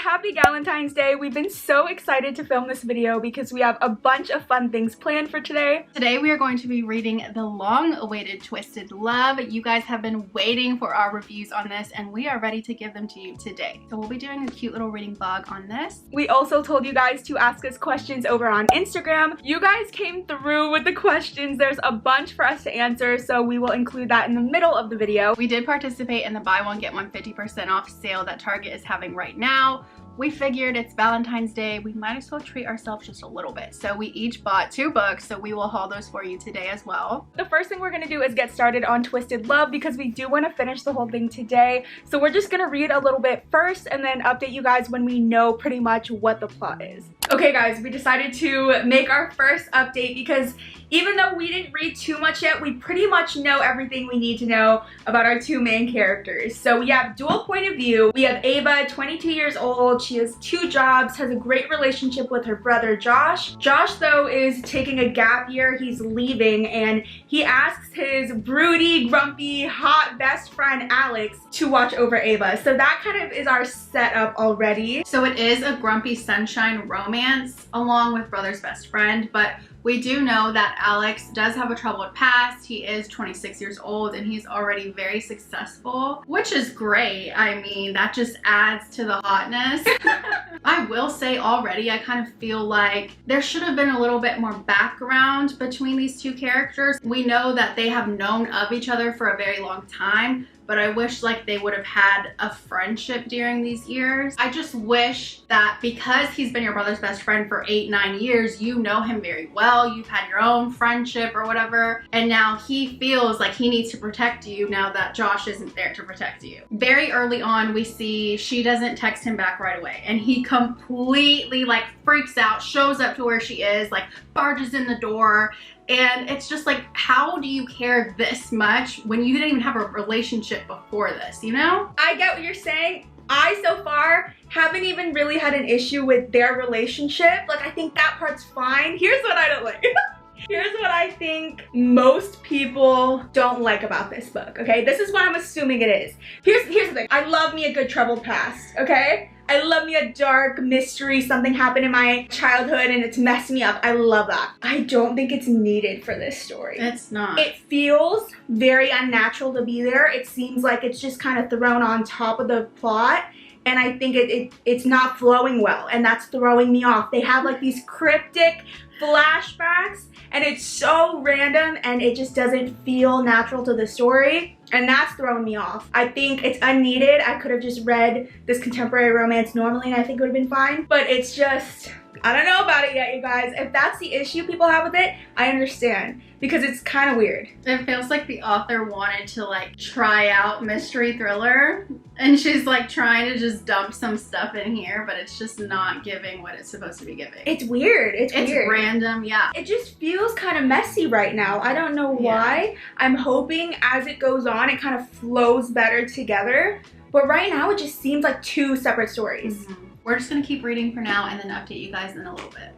happy Galentine's Day. We've been so excited to film this video because we have a bunch of fun things planned for today. Today we are going to be reading the long-awaited Twisted Love. You guys have been waiting for our reviews on this and we are ready to give them to you today. So we'll be doing a cute little reading vlog on this. We also told you guys to ask us questions over on Instagram. You guys came through with the questions. There's a bunch for us to answer, so we will include that in the middle of the video. We did participate in the buy one get one 50% off sale that Target is having right now. We figured it's Valentine's Day, we might as well treat ourselves just a little bit. So we each bought 2 books, so we will haul those for you today as well. The first thing we're gonna do is get started on Twisted Love because we do want to finish the whole thing today. So we're just gonna read a little bit first and then update you guys when we know pretty much what the plot is. Okay guys, we decided to make our first update because even though we didn't read too much yet, we pretty much know everything we need to know about our 2 main characters. So we have dual point of view. We have Ava, 22 years old. She has 2 jobs, has a great relationship with her brother Josh. Josh though is taking a gap year. He's leaving and he asks his broody, grumpy, hot best friend Alex to watch over Ava. So that kind of is our setup already. So it is a grumpy sunshine romance along with brother's best friend, but we do know that Alex does have a troubled past. He is 26 years old and he's already very successful, which is great. I mean, that just adds to the hotness. I will say already, I kind of feel like there should have been a little bit more background between these 2 characters. We know that they have known of each other for a very long time, but I wish like they would have had a friendship during these years. I just wish that because he's been your brother's best friend for 8-9 years, you know him very well, you've had your own friendship or whatever, and now he feels like he needs to protect you now that Josh isn't there to protect you. Very early on, we see she doesn't text him back right away, and he completely like freaks out, shows up to where she is, like barges in the door. And it's just like, how do you care this much when you didn't even have a relationship before this, you know? I get what you're saying. I, so far, haven't even really had an issue with their relationship. Like, I think that part's fine. Here's what I don't like. Here's what I think most people don't like about this book, okay? This is what I'm assuming it is. Here's the thing. I love me a good troubled past, okay? I love me a dark mystery, something happened in my childhood and it's messed me up. I love that. I don't think it's needed for this story. It's not. It feels very unnatural to be there. It seems like it's just kind of thrown on top of the plot. And I think it's not flowing well, and that's throwing me off. They have like these cryptic flashbacks and it's so random and it just doesn't feel natural to the story, and that's throwing me off. I think it's unneeded. I could have just read this contemporary romance normally and I think it would have been fine, but it's just, I don't know about it yet, you guys. If that's the issue people have with it, I understand, because it's kind of weird. It feels like the author wanted to like try out mystery thriller and she's like trying to just dump some stuff in here, but it's just not giving what it's supposed to be giving. It's weird. It's weird. Random, yeah. It just feels kind of messy right now. I don't know why. I'm hoping as it goes on, it kind of flows better together. But right now, it just seems like 2 separate stories. Mm-hmm. We're just gonna keep reading for now and then update you guys in a little bit.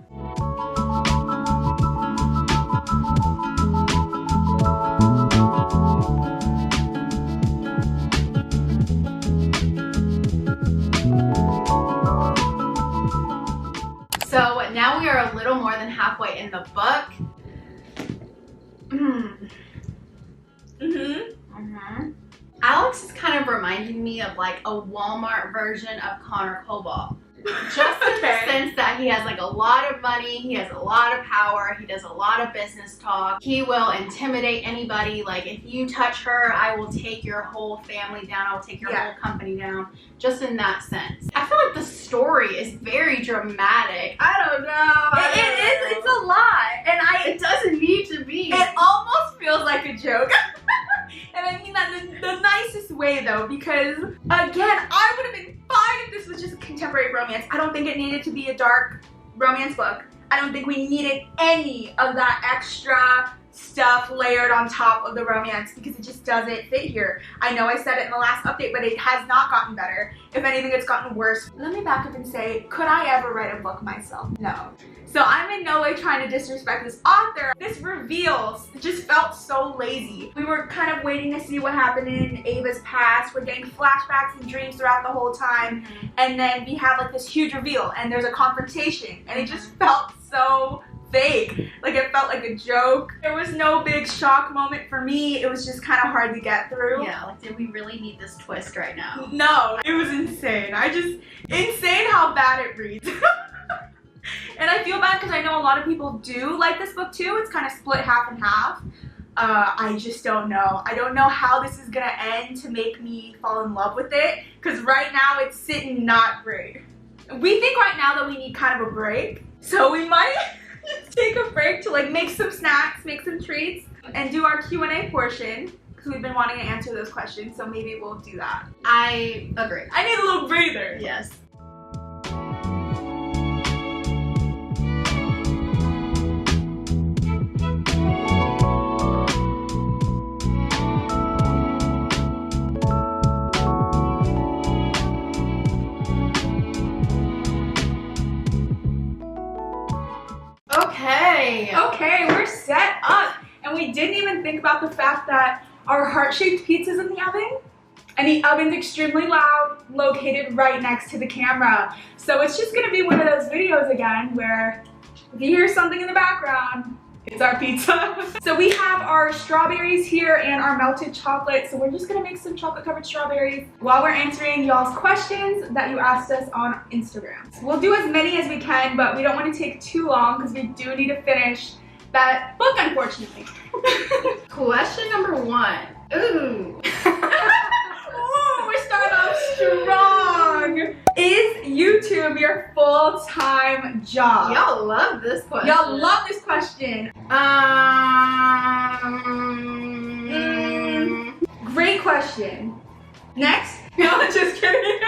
So now we are a little more than halfway in the book. Alex is kind of reminding me of like a Walmart version of Connor Cobalt. Just in the sense that he has like a lot of money, he has a lot of power, he does a lot of business talk. He will intimidate anybody. Like, if you touch her, I will take your whole family down, I will take your whole company down. Just in that sense. I feel like the story is very dramatic. I don't know. It is. It's a lot. And it doesn't need to be. It almost feels like a joke. And I mean that in the nicest way though, because again, I would have been fine if this was just a contemporary romance. I don't think it needed to be a dark romance book. I don't think we needed any of that extra stuff layered on top of the romance because it just doesn't fit here. I know I said it in the last update, but it has not gotten better. If anything, it's gotten worse. Let me back up and say, could I ever write a book myself? No. So I'm in no way trying to disrespect this author. This reveal just felt so lazy. We were kind of waiting to see what happened in Ava's past. We're getting flashbacks and dreams throughout the whole time. And then we have like this huge reveal and there's a confrontation and it just felt so fake. Like it felt like a joke. There was no big shock moment for me. It was just kind of hard to get through. Yeah, like did we really need this twist right now? No, it was insane. Insane how bad it reads. And I feel bad because I know a lot of people do like this book too. It's kind of split half and half. I just don't know. I don't know how this is gonna end to make me fall in love with it because right now it's sitting not great. We think right now that we need kind of a break. So we might take a break to like make some snacks, make some treats, and do our Q&A portion because we've been wanting to answer those questions. So maybe we'll do that. I agree. I need a little breather. Yes. Okay, we're set up. And we didn't even think about the fact that our heart-shaped pizza's in the oven. And the oven's extremely loud, located right next to the camera. So it's just gonna be one of those videos again where if you hear something in the background, it's our pizza. So we have our strawberries here and our melted chocolate. So we're just gonna make some chocolate covered strawberries while we're answering y'all's questions that you asked us on Instagram. So we'll do as many as we can, but we don't want to take too long because we do need to finish that book, unfortunately. Question number 1. Ooh. Ooh, we're starting off strong. Is YouTube your full-time job? Y'all love this question. Y'all love this question. Great question. Next. No, just kidding.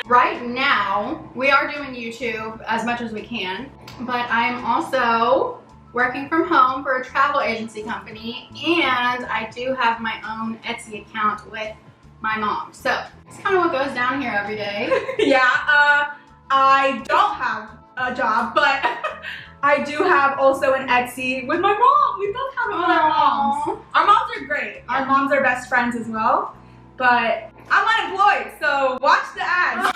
Right now, we are doing YouTube as much as we can, but I'm also working from home for a travel agency company, and I do have my own Etsy account with my mom. So it's kind of what goes down here every day. Yeah, I don't have a job, but I do have also an Etsy with my mom. We both have it with our moms. Our moms are great. Our moms are best friends as well, but I'm unemployed, so watch the ads.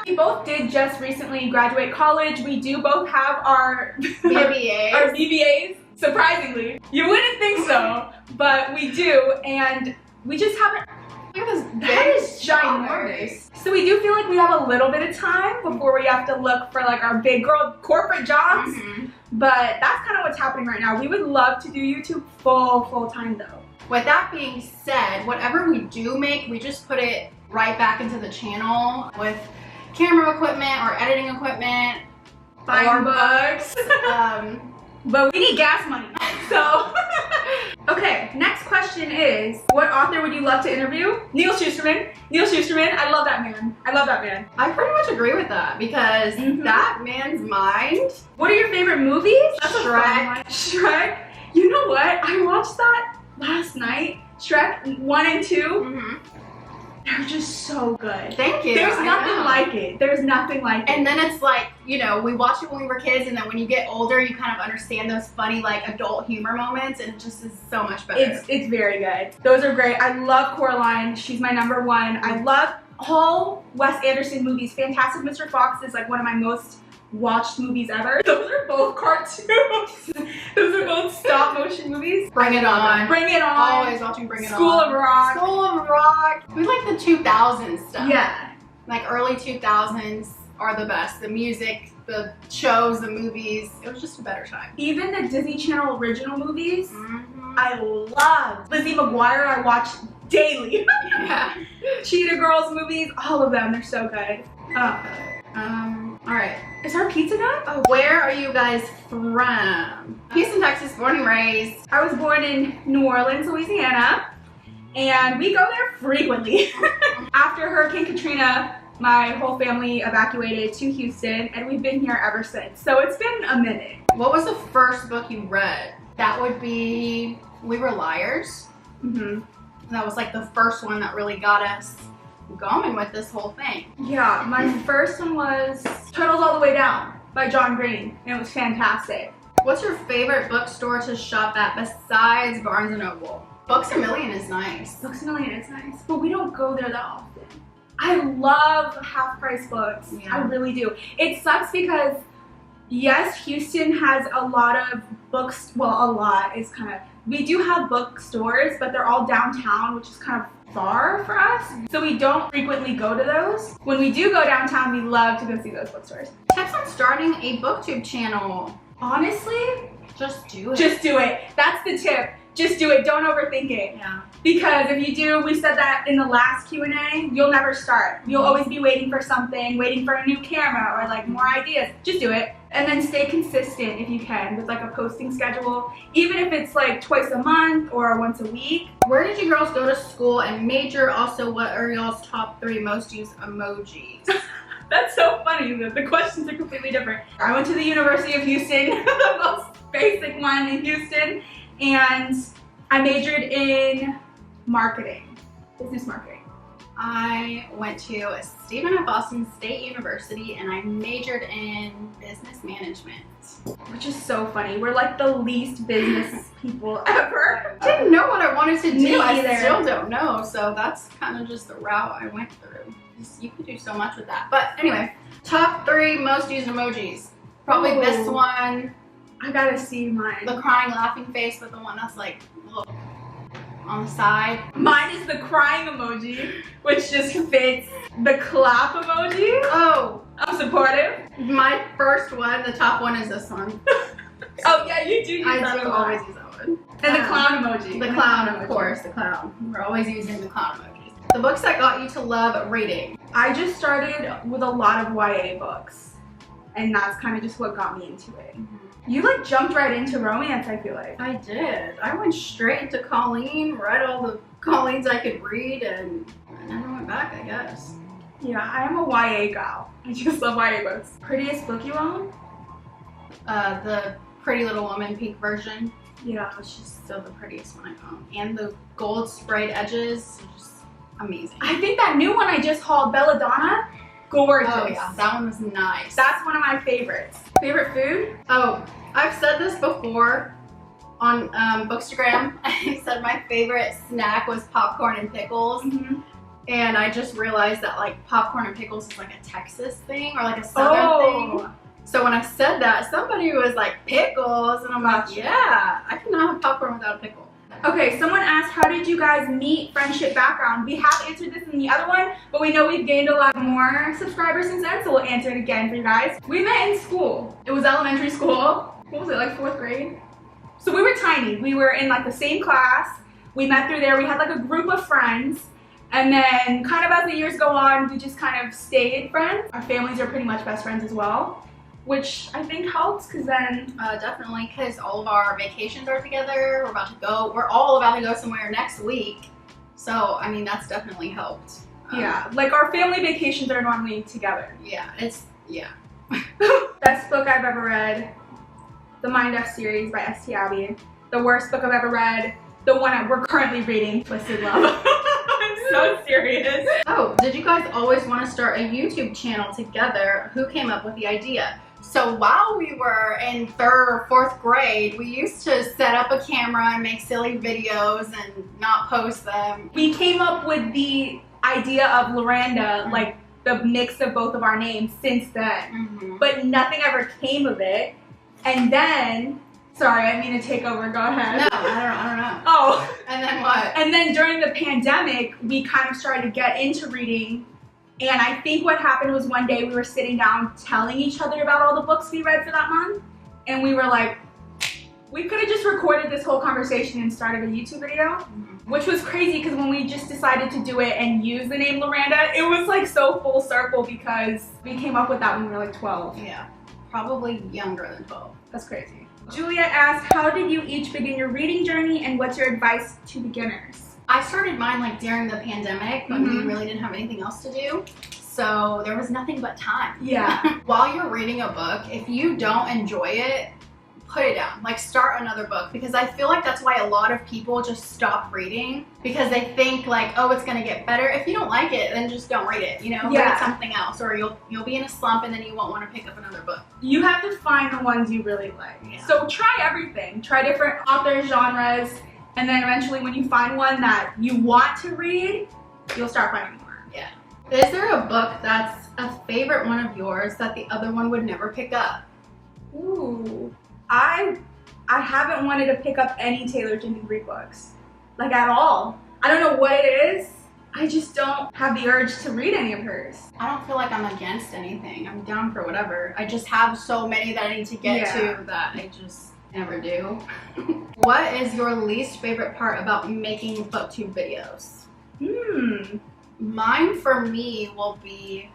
We both did just recently graduate college. We do both have our BBAs. Our BBAs, surprisingly. You wouldn't think so, but we do, and we just haven't. Look at this That big is ginormous. So we do feel like we have a little bit of time before we have to look for like our big girl corporate jobs. But that's kind of what's happening right now. We would love to do YouTube full time though. With that being said, whatever we do make, we just put it right back into the channel with camera equipment or editing equipment. Buying books. But we need gas money. So, okay, next question is, what author would you love to interview? Neil Shusterman. Neil Shusterman, I love that man. I love that man. I pretty much agree with that because that man's mind. What are your favorite movies? Shrek. Shrek. You know what? I watched that last night. Shrek 1 and 2. They're just so good. Thank you. There's nothing like it. There's nothing like it. And then it's like, you know, we watched it when we were kids, and then when you get older, you kind of understand those funny, like, adult humor moments, and it just is so much better. It's very good. Those are great. I love Coraline. She's my number one. I love all Wes Anderson movies. Fantastic Mr. Fox is like one of my most watched movies ever. Those are both cartoons. Those are both stop motion movies. Bring It On. Bring It On. Always watching Bring It On. School of Rock. School of Rock. We like the 2000s stuff. Yeah. Like early 2000s are the best. The music, the shows, the movies. It was just a better time. Even the Disney Channel original movies, I love. Lizzie McGuire, I watch daily. Yeah. Cheetah Girls movies, all of them, they're so good. All right. Is our pizza done? Oh, where are you guys from? Houston, Texas, born and raised. I was born in New Orleans, Louisiana, and we go there frequently. After Hurricane Katrina, my whole family evacuated to Houston, and we've been here ever since. So it's been a minute. What was the first book you read? That would be We Were Liars. That was like the first one that really got us going with this whole thing. Yeah, my first one was Turtles All the Way Down by John Green, and it was fantastic. What's your favorite bookstore to shop at besides Barnes & Noble? Books A Million is nice. Books A Million is nice, but we don't go there that often. I love half-price books. Yeah. I really do. It sucks because, yes, Houston has a lot of books. Well, a lot is kind of. We do have bookstores, but they're all downtown, which is kind of far for us. So we don't frequently go to those. When we do go downtown, we love to go see those bookstores. Tips on starting a booktube channel. Honestly, just do it. Just do it. That's the tip. Just do it. Don't overthink it. Yeah. Because if you do, we said that in the last Q&A, you'll never start. You'll always be waiting for something, waiting for a new camera or like more ideas. Just do it. And then stay consistent if you can with like a posting schedule, even if it's like twice a month or once a week. Where did you girls go to school and major? Also, what are y'all's top 3 most used emojis? That's so funny. The questions are completely different. I went to the University of Houston, the most basic one in Houston, and I majored in marketing, business marketing. I went to Stephen F. Austin State University and I majored in business management. Which is so funny. We're like the least business people ever. Didn't know what I wanted to do. Me I either. still don't know. So that's kind of just the route I went through. You can do so much with that. But anyway, top 3 most used emojis. Probably Ooh. this one. I gotta see mine. The crying laughing face with the one that's like look on the side. Mine is the crying emoji, which just fits the clap emoji. Oh, I'm supportive. my first one, the top one is this one. Oh yeah, you do use I that do a lot. always use that one. And the clown emoji. The clown, of course, the clown. We're always using the clown emojis. The books that got you to love reading. I just started with a lot of YA books, and that's kind of just what got me into it. You like jumped right into romance, I feel like. I did. I went straight into Colleen, read all the Colleens I could read, and I never went back, I guess. Yeah, I am a YA gal. I just love YA books. Prettiest book you own? The Pretty Little Woman pink version. Yeah. She's still the prettiest one I own. And the gold sprayed edges are just amazing. I think that new one I just hauled, Belladonna, gorgeous. Oh yeah, that one was nice. That's one of my favorites. Favorite food? Oh, I've said this before on Bookstagram. I said my favorite snack was popcorn and pickles. And I just realized that like popcorn and pickles is like a Texas thing or like a Southern thing. So when I said that, somebody was like, pickles, and I'm like, yeah, I cannot have popcorn without a pickle. Okay, someone asked, how did you guys meet, friendship background? We have answered this in the other one, but we know we've gained a lot more subscribers since then, so we'll answer it again for you guys. We met in school. It was elementary school. What was it, like 4th grade? So we were tiny. We were in like the same class. We met through there. We had like a group of friends. And then kind of as the years go on, we just kind of stayed friends. Our families are pretty much best friends as well, which I think helps because then... Definitely, because all of our vacations are together. We're all about to go somewhere next week. So, I mean, that's definitely helped. Yeah, like our family vacations are normally together. Yeah, yeah. Best book I've ever read, the Mind F series by S.T. Abbey. The worst book I've ever read, the one we're currently reading, Twisted Love. I'm so serious. Oh, did you guys always want to start a YouTube channel together? Who came up with the idea? So while we were in 3rd or 4th grade, we used to set up a camera and make silly videos and not post them. We came up with the idea of Loranda, like the mix of both of our names since then. But nothing ever came of it. And then, sorry, I mean to take over, go ahead. No, I don't know. Oh. And then what? And then during the pandemic, we kind of started to get into reading. And I think what happened was one day we were sitting down telling each other about all the books we read for that month. And we were like, we could have just recorded this whole conversation and started a YouTube video. Which was crazy because when we just decided to do it and use the name Loranda, it was like so full circle because we came up with that when we were like 12. Yeah, probably younger than 12. That's crazy. Julia asked, how did you each begin your reading journey and what's your advice to beginners? I started mine like during the pandemic when we really didn't have anything else to do. So there was nothing but time. Yeah. While you're reading a book, if you don't enjoy it, put it down. Like start another book, because I feel like that's why a lot of people just stop reading, because they think like, oh, it's gonna get better. If you don't like it, then just don't read it, you know? Read something else, or you'll be in a slump and then you won't want to pick up another book. You have to find the ones you really like. So try everything. Try different authors, genres, and then eventually when you find one that you want to read, you'll start finding more. Yeah. Is there a book that's a favorite one of yours that the other one would never pick up? Ooh, I haven't wanted to pick up any Taylor Jenkins Reid books, like at all. I don't know what it is. I just don't have the urge to read any of hers. I don't feel like I'm against anything. I'm down for whatever. I just have so many that I need to get to that I just never do. What is your least favorite part about making booktube videos? Mine for me will be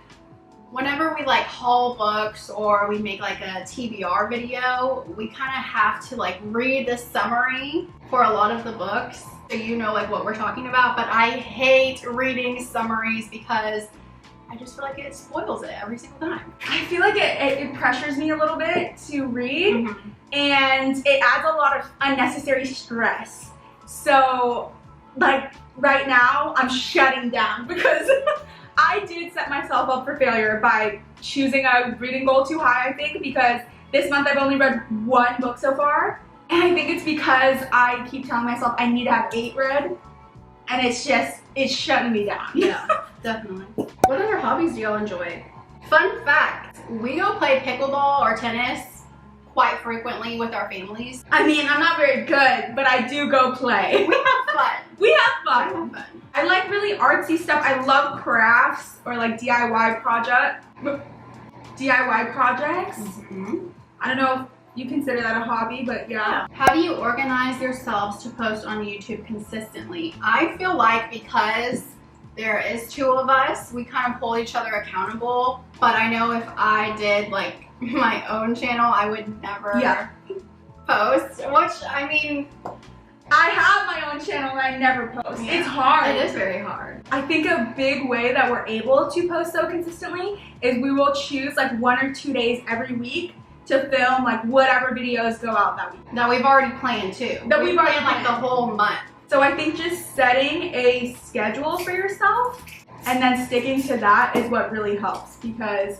whenever we like haul books or we make like a TBR video, we kind of have to like read the summary for a lot of the books, so you know like what we're talking about. But I hate reading summaries because I just feel like it spoils it every single time. I feel like it pressures me a little bit to read, and it adds a lot of unnecessary stress. So like right now I'm shutting down because I did set myself up for failure by choosing a reading goal too high, I think, because this month I've only read 1 book so far. And I think it's because I keep telling myself I need to have 8 read, and it's shutting me down. Yeah, definitely. What other hobbies do y'all enjoy? Fun fact, we go play pickleball or tennis quite frequently with our families. I mean, I'm not very good, but I do go play. We have fun. We have fun. I like really artsy stuff. I love crafts or like DIY projects. I don't know if you consider that a hobby, but yeah. How do you organize yourselves to post on YouTube consistently? I feel like because there is 2 of us, we kind of hold each other accountable. But I know if I did like my own channel, I would never post, which I mean, I have my own channel and I never post. It's hard. It is very hard. I think a big way that we're able to post so consistently is we will choose like 1 or 2 days every week to film like whatever videos go out that week. That we've already planned too. That we've already planned like the whole month. So I think just setting a schedule for yourself and then sticking to that is what really helps, because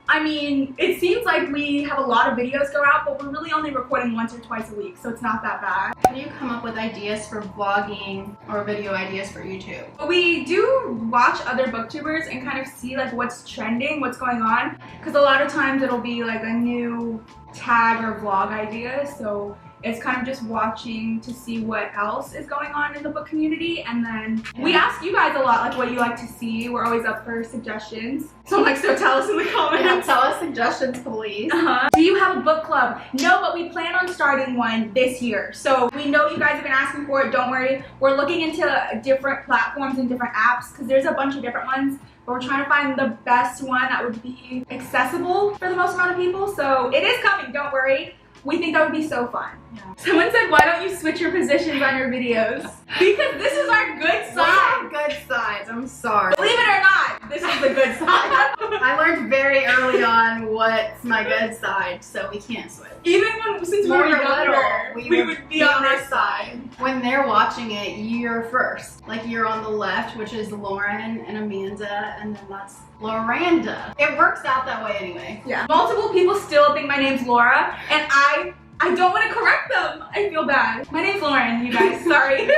I mean, it seems like we have a lot of videos go out, but we're really only recording 1 or 2 a week, so it's not that bad. How do you come up with ideas for vlogging or video ideas for YouTube? We do watch other booktubers and kind of see like what's trending, what's going on, because a lot of times it'll be like a new tag or vlog idea, so it's kind of just watching to see what else is going on in the book community. And then we ask you guys a lot like what you like to see. We're always up for suggestions, so like, so tell us in the comments. Yeah, tell us suggestions, please. Do you have a book club? No, but we plan on starting one this year, so we know you guys have been asking for it. Don't worry, we're looking into different platforms and different apps, because there's a bunch of different ones, but we're trying to find the best one that would be accessible for the most amount of people. So it is coming, don't worry. We think that would be so fun. Yeah. Someone said, why don't you switch your positions on your videos? Because this is our good side. We have good sides, I'm sorry. Believe it or not, this is the good side. I learned very early on what's my good side, so we can't switch. Even since we were younger, we would be on their side. When they're watching it, you're first. Like you're on the left, which is Lauren and Amanda, and then that's Loranda. It works out that way anyway. Yeah. Multiple people still think my name's Laura, and I don't want to correct them. I feel bad. My name's Lauren, you guys. Sorry.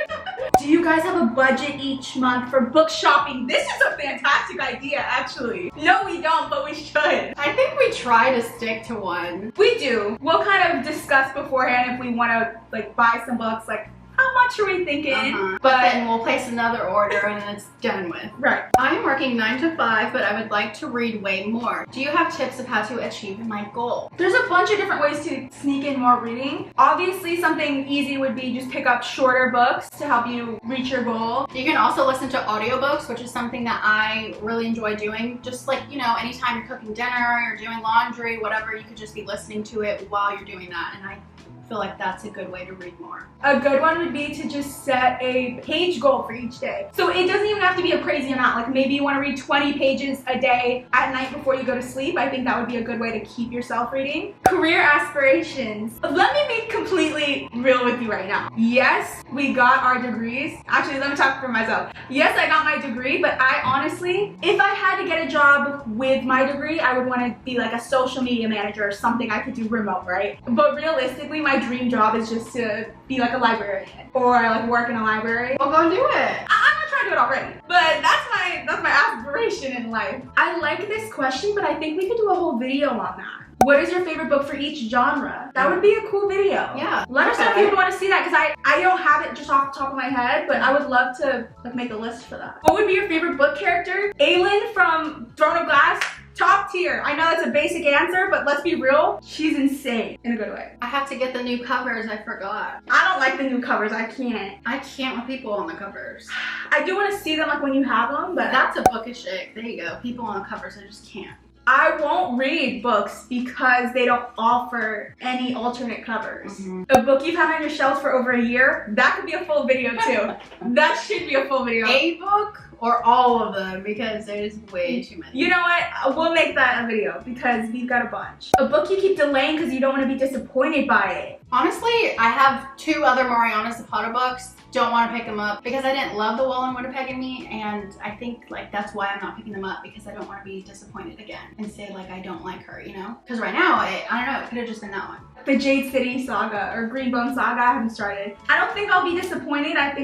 Do you guys have a budget each month for book shopping? This is a fantastic idea, actually. No, we don't, but we should. I think we try to stick to one. We do. We'll kind of discuss beforehand if we want to like buy some books, like how much are we thinking? But then we'll place another order and it's done with. Right. I'm working 9 to 5, but I would like to read way more. Do you have tips of how to achieve my goal? There's a bunch of different ways to sneak in more reading. Obviously, something easy would be just pick up shorter books to help you reach your goal. You can also listen to audiobooks, which is something that I really enjoy doing. Just like, you know, anytime you're cooking dinner, you're doing laundry, whatever, you could just be listening to it while you're doing that. And I feel like that's a good way to read more. A good one would be to just set a page goal for each day. So it doesn't even have to be a crazy amount. Like maybe you want to read 20 pages a day at night before you go to sleep. I think that would be a good way to keep yourself reading. Career aspirations. Let me be completely real with you right now. Yes, we got our degrees. Actually, let me talk for myself. Yes, I got my degree, but I honestly, if I had to get a job with my degree, I would want to be like a social media manager or something I could do remote, right? But realistically, my dream job is just to be like a librarian or like work in a library. Well, go do it. I'm not trying to do it already, but that's my aspiration in life. I like this question, but I think we could do a whole video on that. What is your favorite book for each genre? That would be a cool video. Yeah. Let us know if you want to see that, because I don't have it just off the top of my head, but I would love to like make a list for that. What would be your favorite book character? Aelin from Throne of Glass. Top tier. I know that's a basic answer, but let's be real. She's insane in a good way. I have to get the new covers. I forgot. I don't like the new covers. I can't. I can't with people on the covers. I do want to see them like when you have them, but that's a bookish ick. There you go. People on the covers, I just can't. I won't read books because they don't offer any alternate covers. A book you've had on your shelf for over a year, that could be a full video too. That should be a full video. A book or all of them, because there's way too many. You know what? We'll make that a video because we've got a bunch. A book you keep delaying because you don't want to be disappointed by it. Honestly, I have 2 other Mariana Zapata books. Don't want to pick them up because I didn't love The Well in Winnipeg and Me, and I think like that's why I'm not picking them up, because I don't want to be disappointed again and say like I don't like her, you know? Because right now, I don't know, it could have just been that one. The Jade City Saga or Greenbone Saga, I haven't started. I don't think I'll be disappointed. I do,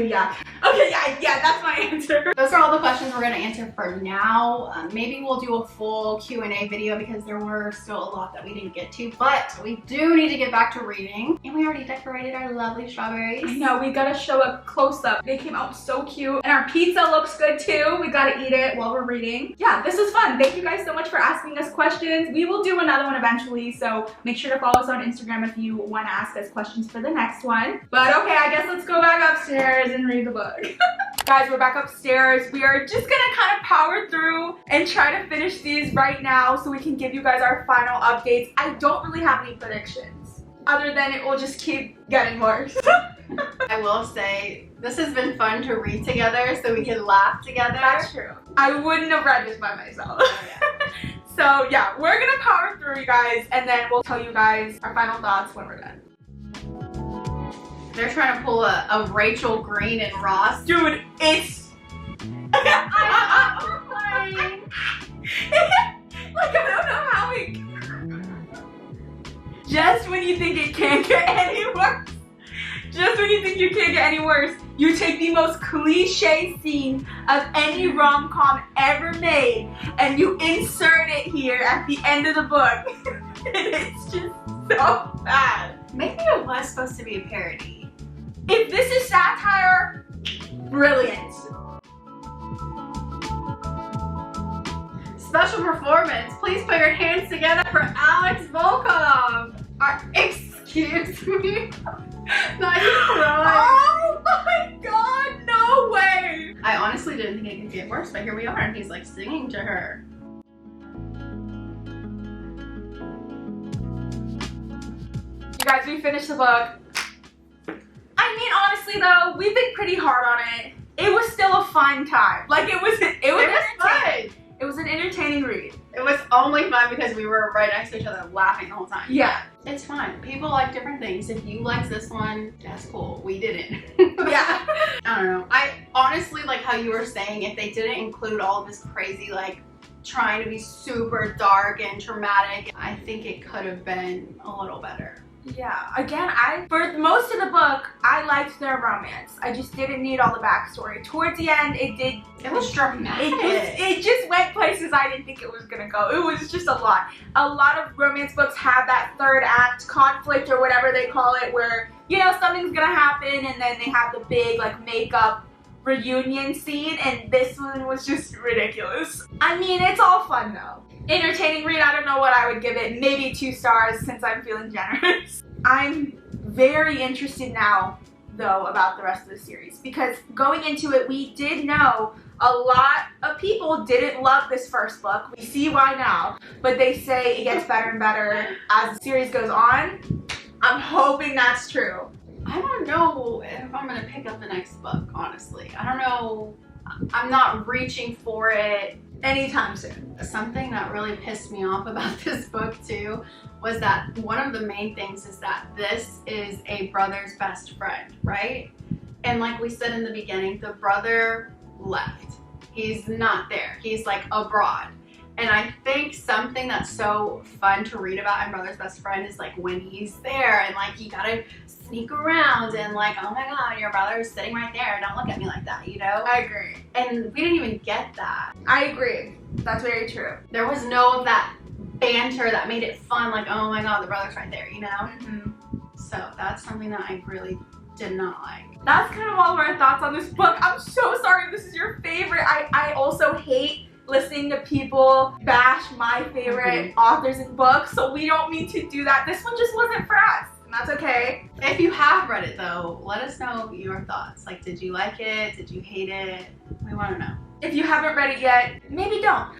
yeah. Okay, yeah, that's my answer. Those are all the questions we're going to answer for now. Maybe we'll do a full Q&A video because there were still a lot that we didn't get to, but we do need to get back to reading. And we already decorated our lovely strawberries. I know, we gotta show a close-up. They came out so cute. And our pizza looks good too. We gotta eat it while we're reading. Yeah, this was fun. Thank you guys so much for asking us questions. We will do another one eventually, so make sure to follow us on Instagram if you want to ask us questions for the next one. But okay, I guess let's go back upstairs and read the book. Guys, we're back upstairs. We are just gonna kind of power through and try to finish these right now so we can give you guys our final updates. I don't really have any predictions, other than it will just keep getting worse. I will say, this has been fun to read together so we can laugh together. That's true. I wouldn't have read this by myself. So yeah, we're gonna power through, you guys, and then we'll tell you guys our final thoughts when we're done. They're trying to pull a Rachel Green and Ross. Dude, it's... Like, I don't know how it... Just when you think it can't get any worse. Just when you think you can't get any worse, you take the most cliche scene of any rom-com ever made and you insert it here at the end of the book. And it's just so bad. Maybe it was supposed to be a parody. If this is satire, brilliant. Special performance. Please put your hands together for Alex Volkov. Excuse me. Not you crying. Oh my god, no way. I honestly didn't think it could get worse, but here we are, and he's like singing to her. You guys, we finished the book. I mean, honestly though, we've been pretty hard on it. It was still a fun time. Like it was fun. It was an entertaining read. It was only fun because we were right next to each other laughing the whole time. Yeah. It's fun. People like different things. If you liked this one, that's cool. We didn't. Yeah. I don't know. I honestly, like how you were saying, if they didn't include all of this crazy, like, trying to be super dark and traumatic, I think it could have been a little better. Yeah, again, for most of the book, I liked their romance. I just didn't need all the backstory. Towards the end, it was dramatic. It just went places I didn't think it was gonna go. It was just a lot. A lot of romance books have that third act conflict or whatever they call it, where, you know, something's gonna happen and then they have the big, like, makeup reunion scene, and this one was just ridiculous. I mean, it's all fun though. Entertaining read, I don't know what I would give it. Maybe 2 stars since I'm feeling generous. I'm very interested now, though, about the rest of the series, because going into it, we did know a lot of people didn't love this first book. We see why now, but they say it gets better and better as the series goes on. I'm hoping that's true. I don't know if I'm gonna pick up the next book, honestly. I don't know. I'm not reaching for it Anytime soon. Something that really pissed me off about this book too was that one of the main things is that this is a brother's best friend, right? And like we said in the beginning, the brother left. He's not there. He's like abroad. And I think something that's so fun to read about in Brother's Best Friend is like when he's there and like you gotta sneak around and like, oh my god, your brother is sitting right there, don't look at me like that, you know? I agree. And we didn't even get that. I agree. That's very true. There was no of that banter that made it fun, like, oh my god, the brother's right there, you know? Mm-hmm. So that's something that I really did not like. That's kind of all of our thoughts on this book. I'm so sorry if this is your favorite. I also hate listening to people bash my favorite authors and books, so we don't mean to do that. This one just wasn't for us, and that's okay. If you have read it though, let us know your thoughts. Like, did you like it? Did you hate it? We want to know. If you haven't read it yet, maybe don't.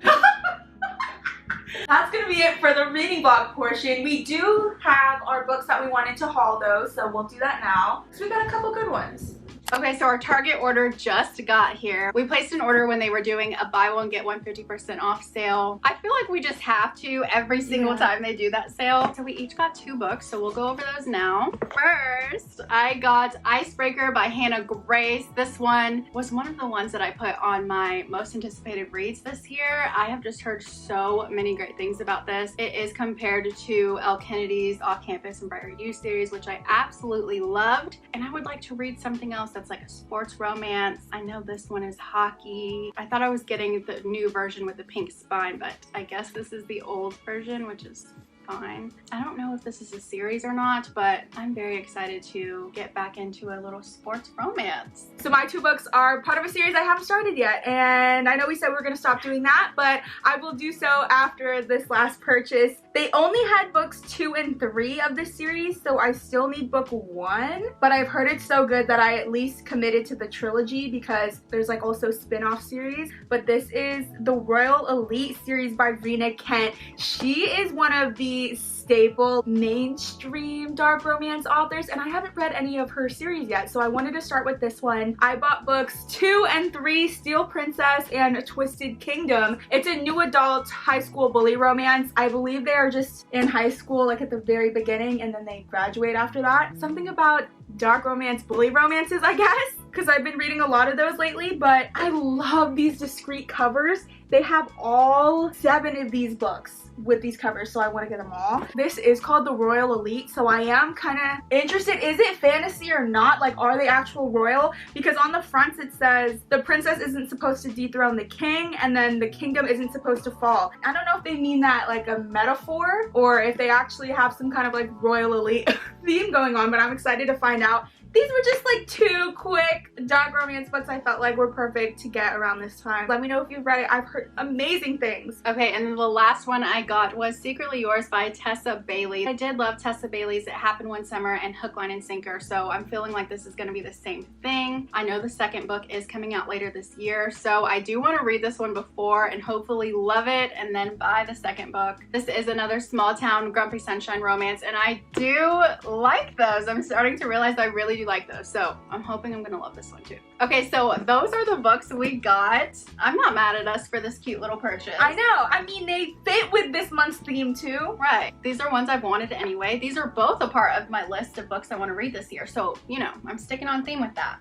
That's gonna be it for the reading vlog portion. We do have our books that we wanted to haul though, so we'll do that now. So we got a couple good ones. Okay, so our Target order just got here. We placed an order when they were doing a buy one get one 50% off sale. I feel like we just have to every single time they do that sale. So we each got 2 books, so we'll go over those now. First, I got Icebreaker by Hannah Grace. This one was one of the ones that I put on my most anticipated reads this year. I have just heard so many great things about this. It is compared to Elle Kennedy's Off Campus and Brighter You series, which I absolutely loved. And I would like to read something else that's like a sports romance. I know this one is hockey. I thought I was getting the new version with the pink spine, but I guess this is the old version, which is fine. I don't know if this is a series or not, but I'm very excited to get back into a little sports romance. So my 2 books are part of a series I haven't started yet, and I know we said we were going to stop doing that, but I will do so after this last purchase. They only had books 2 and 3 of this series, so I still need book 1, but I've heard it's so good that I at least committed to the trilogy because there's like also spin-off series. But this is the Royal Elite series by Rena Kent. She is one of the staple mainstream dark romance authors, and I haven't read any of her series yet, so I wanted to start with this one. I bought books 2 and 3, Steel Princess and Twisted Kingdom. It's a new adult high school bully romance. I believe they are just in high school like at the very beginning and then they graduate after that. Something about dark romance bully romances, I guess, because I've been reading a lot of those lately, but I love these discreet covers. They have all 7 of these books with these covers, so I want to get them all. This is called the Royal Elite, so I am kind of interested. Is it fantasy or not? Like, are they actual royal? Because on the fronts it says the princess isn't supposed to dethrone the king, and then the kingdom isn't supposed to fall. I don't know if they mean that like a metaphor or if they actually have some kind of like Royal Elite theme going on, but I'm excited to find out. These were just like 2 quick dark romance books I felt like were perfect to get around this time. Let me know if you've read it. I've heard amazing things. Okay, and then the last one I got was Secretly Yours by Tessa Bailey. I did love Tessa Bailey's It Happened One Summer and Hook, Line, and Sinker, so I'm feeling like this is going to be the same thing. I know the second book is coming out later this year, so I do want to read this one before and hopefully love it and then buy the second book. This is another small town Grumpy Sunshine romance, and I do like those. I'm starting to realize I really do like those, so I'm hoping I'm gonna love this one too. Okay, so those are the books we got. I'm not mad at us for this cute little purchase. I know. I mean, they fit with this month's theme too. Right. These are ones I've wanted anyway. These are both a part of my list of books I want to read this year, so you know, I'm sticking on theme with that.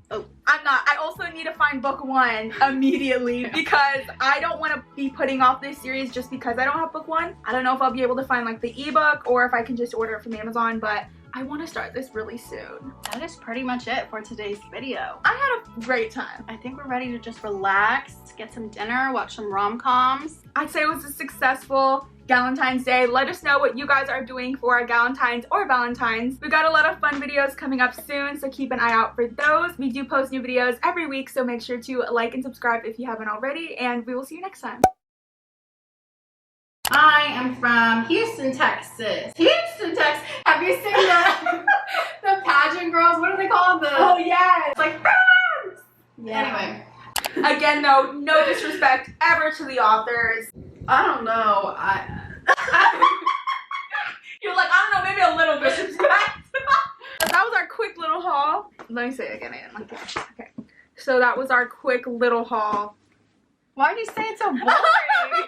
Oh, I'm not. I also need to find book 1 immediately because I don't want to be putting off this series just because I don't have book 1. I don't know if I'll be able to find like the ebook or if I can just order it from Amazon, but I want to start this really soon. That is pretty much it for today's video. I had a great time. I think we're ready to just relax, get some dinner, watch some rom-coms. I'd say it was a successful Galentine's Day. Let us know what you guys are doing for our Galentines or Valentines. We've got a lot of fun videos coming up soon, so keep an eye out for those. We do post new videos every week, so make sure to like and subscribe if you haven't already, and we will see you next time. I am from Houston, Texas. Houston, Texas. Have you seen the pageant girls? What are they called? Oh yeah, it's like France. Yeah. Anyway, again though, no disrespect ever to the authors. I don't know. You're like, I don't know, maybe a little bit. That was our quick little haul. Let me say it again. Okay. So that was our quick little haul. Why do you say it's so boring? I